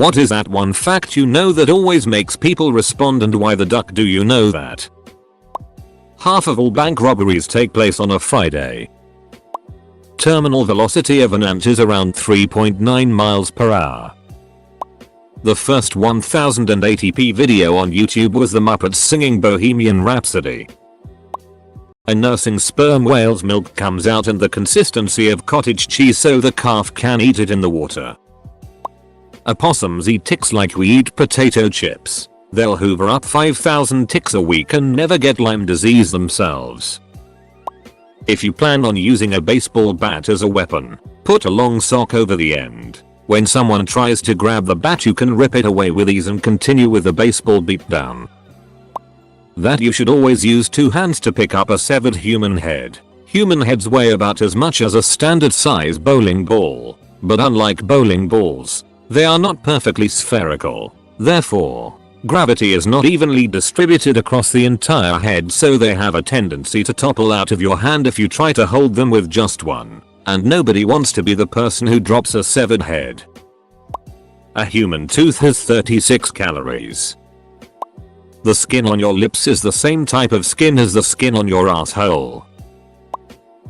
What is that one fact you know that always makes people respond, and why the duck do you know that? Half of all bank robberies take place on a Friday. Terminal velocity of an ant is around 3.9 miles per hour. The first 1080p video on YouTube was the Muppets singing Bohemian Rhapsody. A nursing sperm whale's milk comes out in the consistency of cottage cheese so the calf can eat it in the water. Opossums eat ticks like we eat potato chips. They'll hoover up 5,000 ticks a week and never get Lyme disease themselves. If you plan on using a baseball bat as a weapon, put a long sock over the end. When someone tries to grab the bat, you can rip it away with ease and continue with the baseball beatdown. That you should always use 2 hands to pick up a severed human head. Human heads weigh about as much as a standard size bowling ball, but unlike bowling balls, they are not perfectly spherical. Therefore, gravity is not evenly distributed across the entire head, so they have a tendency to topple out of your hand if you try to hold them with just one. And nobody wants to be the person who drops a severed head. A human tooth has 36 calories. The skin on your lips is the same type of skin as the skin on your asshole.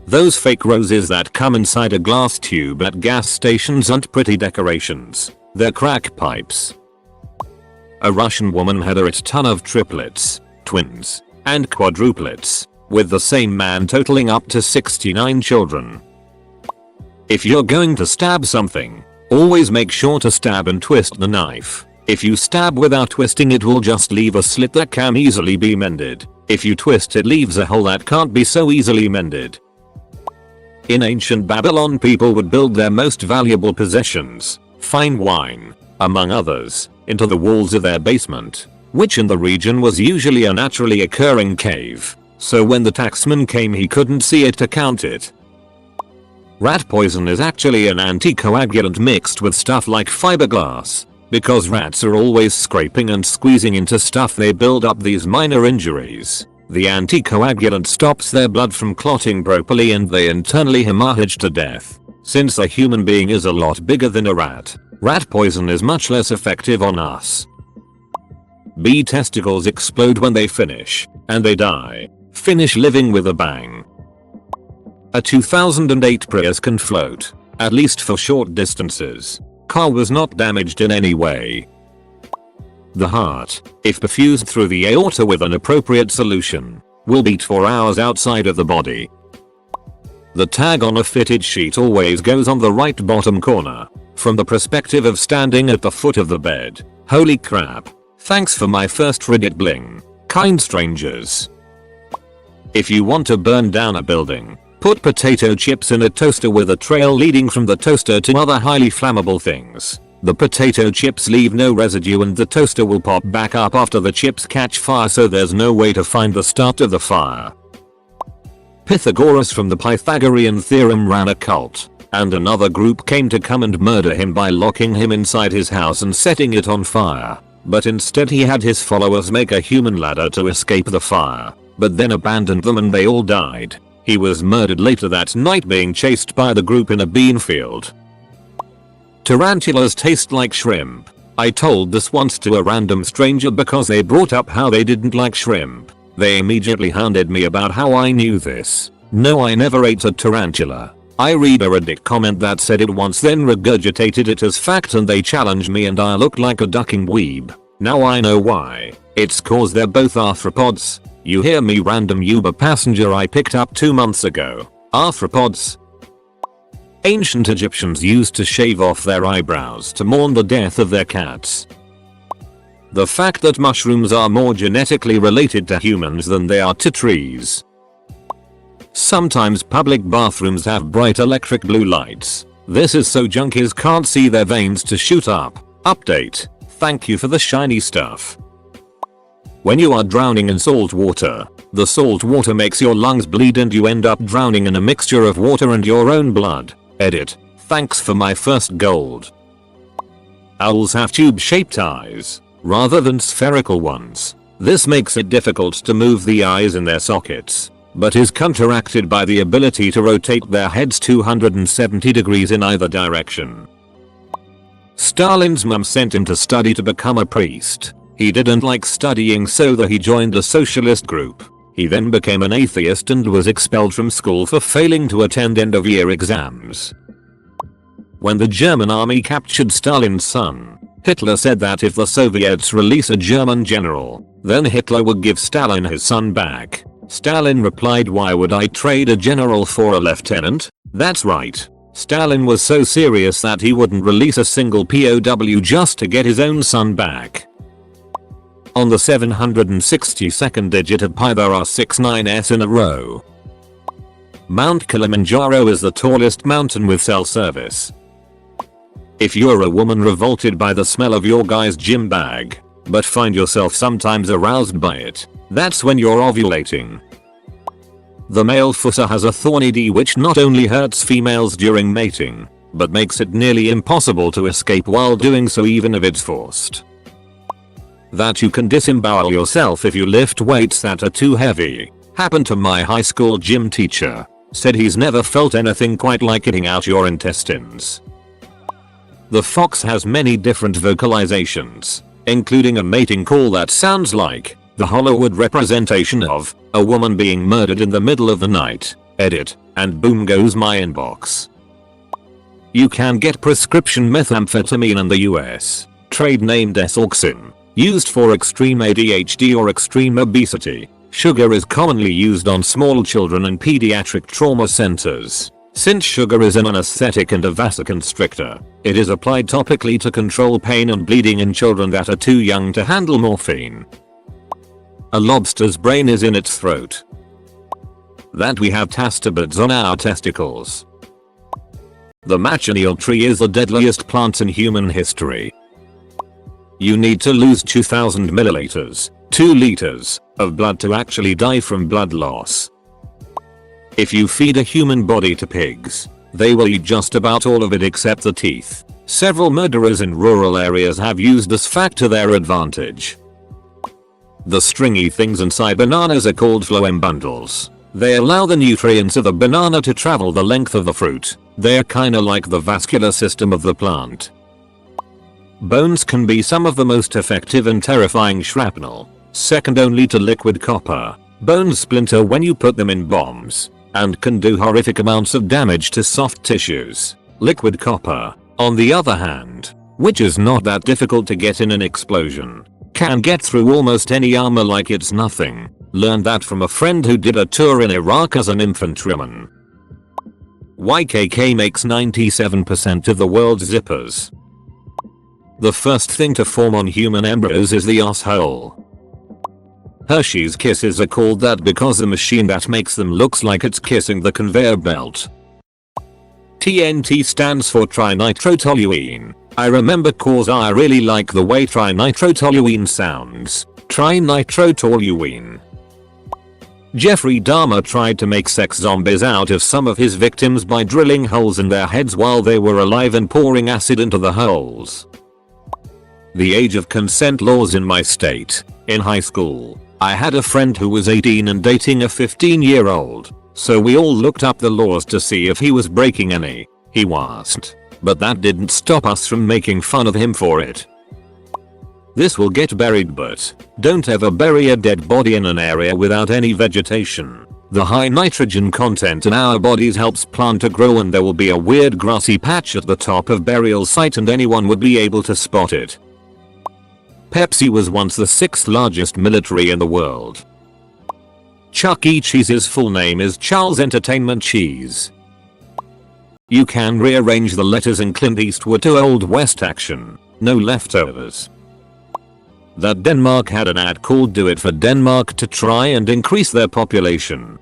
Those fake roses that come inside a glass tube at gas stations aren't pretty decorations. They're crack pipes. A Russian woman had a ton of triplets, twins, and quadruplets, with the same man totaling up to 69 children. If you're going to stab something, always make sure to stab and twist the knife. If you stab without twisting, it will just leave a slit that can easily be mended. If you twist, it leaves a hole that can't be so easily mended. In ancient Babylon, people would build their most valuable possessions, fine wine, among others, into the walls of their basement, which in the region was usually a naturally occurring cave, so when the taxman came he couldn't see it to count it. Rat poison is actually an anticoagulant mixed with stuff like fiberglass. Because rats are always scraping and squeezing into stuff, they build up these minor injuries. The anticoagulant stops their blood from clotting properly and they internally hemorrhage to death. Since a human being is a lot bigger than a rat, rat poison is much less effective on us. Bee testicles explode when they finish, and they die. Finish living with a bang. A 2008 Prius can float, at least for short distances. Car was not damaged in any way. The heart, if perfused through the aorta with an appropriate solution, will beat for hours outside of the body. The tag on a fitted sheet always goes on the right bottom corner, from the perspective of standing at the foot of the bed. Holy crap. Thanks for my first Reddit bling, kind strangers. If you want to burn down a building, put potato chips in a toaster with a trail leading from the toaster to other highly flammable things. The potato chips leave no residue and the toaster will pop back up after the chips catch fire, so there's no way to find the start of the fire. Pythagoras from the Pythagorean theorem ran a cult, and another group came to come and murder him by locking him inside his house and setting it on fire. But instead he had his followers make a human ladder to escape the fire, but then abandoned them and they all died. He was murdered later that night, being chased by the group in a bean field. Tarantulas taste like shrimp. I told this once to a random stranger because they brought up how they didn't like shrimp. They immediately hounded me about how I knew this. No, I never ate a tarantula. I read a Reddit comment that said it once, then regurgitated it as fact, and they challenged me and I looked like a ducking weeb. Now I know why. It's cause they're both arthropods. You hear me, random Uber passenger I picked up 2 months ago. Arthropods. Ancient Egyptians used to shave off their eyebrows to mourn the death of their cats. The fact that mushrooms are more genetically related to humans than they are to trees. Sometimes public bathrooms have bright electric blue lights. This is so junkies can't see their veins to shoot up. Update. Thank you for the shiny stuff. When you are drowning in salt water, the salt water makes your lungs bleed and you end up drowning in a mixture of water and your own blood. Edit. Thanks for my first gold. Owls have tube-shaped eyes, rather than spherical ones. This makes it difficult to move the eyes in their sockets, but is counteracted by the ability to rotate their heads 270 degrees in either direction. Stalin's mum sent him to study to become a priest. He didn't like studying, so he joined a socialist group. He then became an atheist and was expelled from school for failing to attend end-of-year exams. When the German army captured Stalin's son, Hitler said that if the Soviets release a German general, then Hitler would give Stalin his son back. Stalin replied, "Why would I trade a general for a lieutenant?" That's right. Stalin was so serious that he wouldn't release a single POW just to get his own son back. On the 762nd digit of pi there are 6 9s in a row. Mount Kilimanjaro is the tallest mountain with cell service. If you're a woman revolted by the smell of your guy's gym bag, but find yourself sometimes aroused by it, that's when you're ovulating. The male fossa has a thorny D which not only hurts females during mating, but makes it nearly impossible to escape while doing so even if it's forced. That you can disembowel yourself if you lift weights that are too heavy happened to my high school gym teacher. Said he's never felt anything quite like eating out your intestines. The fox has many different vocalizations, including a mating call that sounds like the Hollywood representation of a woman being murdered in the middle of the night. Edit, and boom goes my inbox. You can get prescription methamphetamine in the US, trade named Desoxyn, used for extreme ADHD or extreme obesity. Sugar is commonly used on small children in pediatric trauma centers. Since sugar is an anesthetic and a vasoconstrictor, it is applied topically to control pain and bleeding in children that are too young to handle morphine. A lobster's brain is in its throat. That we have tastibuds on our testicles. The machineal tree is the deadliest plant in human history. You need to lose 2000 milliliters, 2 liters, of blood to actually die from blood loss. If you feed a human body to pigs, they will eat just about all of it except the teeth. Several murderers in rural areas have used this fact to their advantage. The stringy things inside bananas are called phloem bundles. They allow the nutrients of the banana to travel the length of the fruit. They're kinda like the vascular system of the plant. Bones can be some of the most effective and terrifying shrapnel, second only to liquid copper. Bones splinter when you put them in bombs, and can do horrific amounts of damage to soft tissues. Liquid copper, on the other hand, which is not that difficult to get in an explosion, can get through almost any armor like it's nothing. Learned that from a friend who did a tour in Iraq as an infantryman. YKK makes 97% of the world's zippers. The first thing to form on human embryos is the asshole. Hershey's Kisses are called that because the machine that makes them looks like it's kissing the conveyor belt. TNT stands for trinitrotoluene. I remember cause I really like the way trinitrotoluene sounds. Trinitrotoluene. Jeffrey Dahmer tried to make sex zombies out of some of his victims by drilling holes in their heads while they were alive and pouring acid into the holes. The age of consent laws in my state. In high school, I had a friend who was 18 and dating a 15-year-old, so we all looked up the laws to see if he was breaking any. He wasn't, but that didn't stop us from making fun of him for it. This will get buried, but don't ever bury a dead body in an area without any vegetation. The high nitrogen content in our bodies helps plant to grow, and there will be a weird grassy patch at the top of burial site and anyone would be able to spot it. Pepsi was once the 6th largest military in the world. Chuck E. Cheese's full name is Charles Entertainment Cheese. You can rearrange the letters in Clint Eastwood to Old West action. No leftovers. That Denmark had an ad called "Do It for Denmark" to try and increase their population.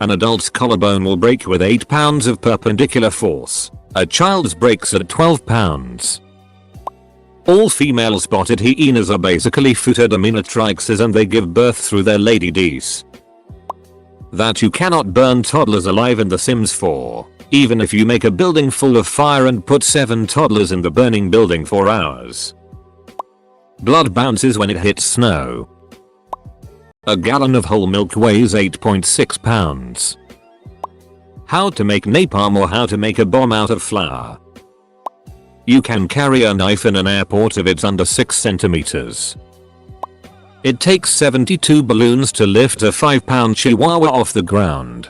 An adult's collarbone will break with 8 pounds of perpendicular force. A child's breaks at 12 pounds. All female spotted hyenas are basically dominatrixes and they give birth through their lady D's. That you cannot burn toddlers alive in The Sims 4, even if you make a building full of fire and put 7 toddlers in the burning building for hours. Blood bounces when it hits snow. A gallon of whole milk weighs 8.6 pounds. How to make napalm or how to make a bomb out of flour. You can carry a knife in an airport if it's under 6 centimeters. It takes 72 balloons to lift a 5-pound chihuahua off the ground.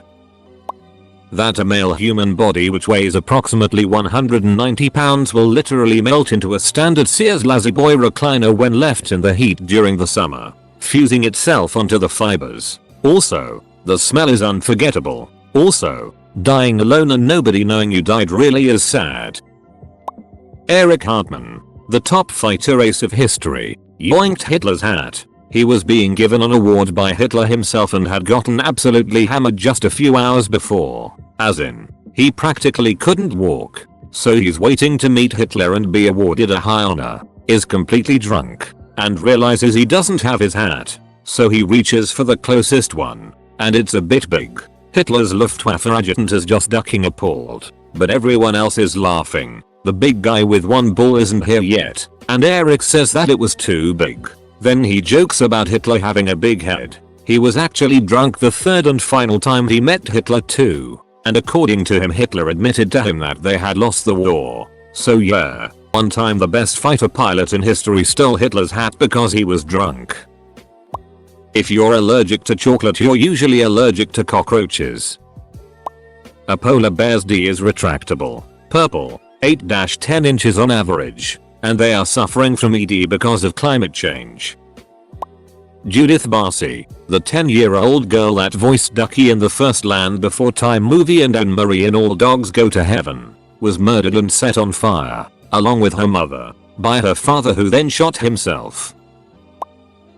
That a male human body which weighs approximately 190 pounds will literally melt into a standard Sears La-Z-Boy recliner when left in the heat during the summer, fusing itself onto the fibers. Also, the smell is unforgettable. Also, dying alone and nobody knowing you died really is sad. Eric Hartman, the top fighter ace of history, yoinked Hitler's hat. He was being given an award by Hitler himself and had gotten absolutely hammered just a few hours before. As in, he practically couldn't walk. So he's waiting to meet Hitler and be awarded a high honor, is completely drunk, and realizes he doesn't have his hat. So he reaches for the closest one, and it's a bit big. Hitler's Luftwaffe adjutant is just ducking appalled, but everyone else is laughing. The big guy with one ball isn't here yet, and Eric says that it was too big. Then he jokes about Hitler having a big head. He was actually drunk the third and final time he met Hitler too, and according to him Hitler admitted to him that they had lost the war. So yeah, one time the best fighter pilot in history stole Hitler's hat because he was drunk. If you're allergic to chocolate, you're usually allergic to cockroaches. A polar bear's D is retractable, purple, 8-10 inches on average, and they are suffering from ED because of climate change. Judith Barcy, the 10-year-old girl that voiced Ducky in the first Land Before Time movie and Anne-Marie in All Dogs Go to Heaven, was murdered and set on fire, along with her mother, by her father who then shot himself.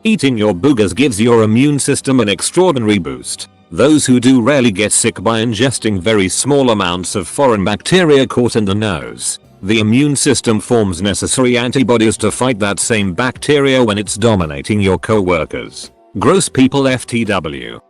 Eating your boogers gives your immune system an extraordinary boost. Those who do rarely get sick by ingesting very small amounts of foreign bacteria caught in the nose. The immune system forms necessary antibodies to fight that same bacteria when it's dominating your co-workers. Gross people FTW.